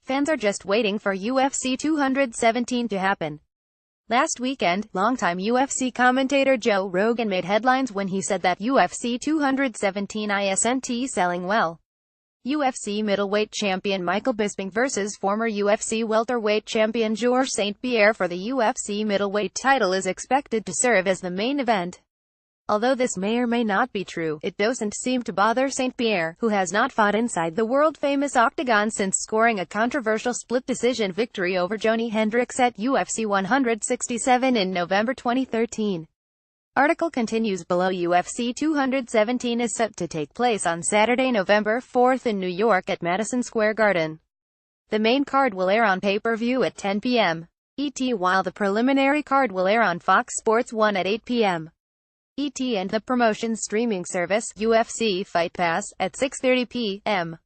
Fans are just waiting for UFC 217 to happen. Last weekend, longtime UFC commentator Joe Rogan made headlines when he said that UFC 217 isn't selling well. UFC middleweight champion Michael Bisping vs. former UFC welterweight champion Georges St-Pierre for the UFC middleweight title is expected to serve as the main event. Although this may or may not be true, it doesn't seem to bother St-Pierre, who has not fought inside the world-famous octagon since scoring a controversial split-decision victory over Johnny Hendricks at UFC 167 in November 2013. Article continues below. UFC 217 is set to take place on Saturday, November 4th in New York at Madison Square Garden. The main card will air on pay-per-view at 10 p.m. ET, while the preliminary card will air on Fox Sports 1 at 8 p.m. ET and the promotion's streaming service, UFC Fight Pass, at 6:30 p.m.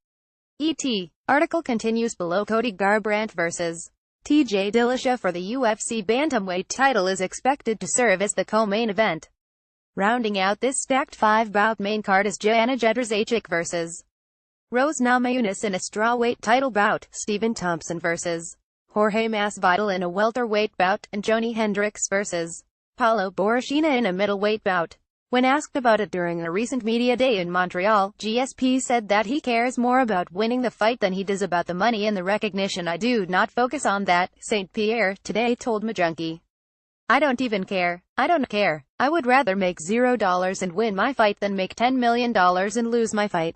ET. Article continues below. Cody Garbrandt vs. TJ Dillashaw for the UFC bantamweight title is expected to serve as the co-main event. Rounding out this stacked five-bout main card is Joanna Jedrzejczyk vs. Rose Namajunas in a strawweight title bout, Stephen Thompson vs. Jorge Masvidal in a welterweight bout, and Johnny Hendricks vs. Paulo Borrachina in a middleweight bout. When asked about it during a recent media day in Montreal, GSP said that he cares more about winning the fight than he does about the money and the recognition. "I do not focus on that," St-Pierre today told McJunkie. "I don't even care. I don't care. I would rather make $0 and win my fight than make $10 million and lose my fight.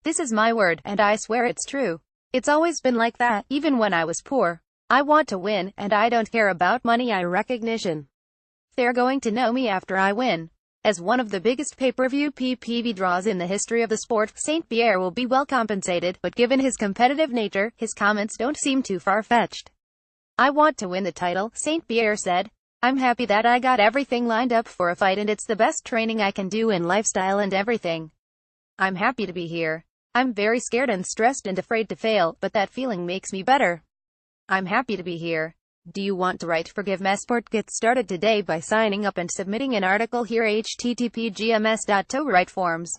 This is my word, and I swear it's true. It's always been like that, even when I was poor. I want to win, and I don't care about money or recognition. They're going to know me after I win." As one of the biggest pay-per-view PPV draws in the history of the sport, St-Pierre will be well compensated, but given his competitive nature, his comments don't seem too far-fetched. "I want to win the title," St-Pierre said. "I'm happy that I got everything lined up for a fight and it's the best training I can do in lifestyle and everything. I'm happy to be here. I'm very scared and stressed and afraid to fail, but that feeling makes me better. I'm happy to be here." Do you want to write for Give Sport? Get started today by signing up and submitting an article here. http://gms.to write forms.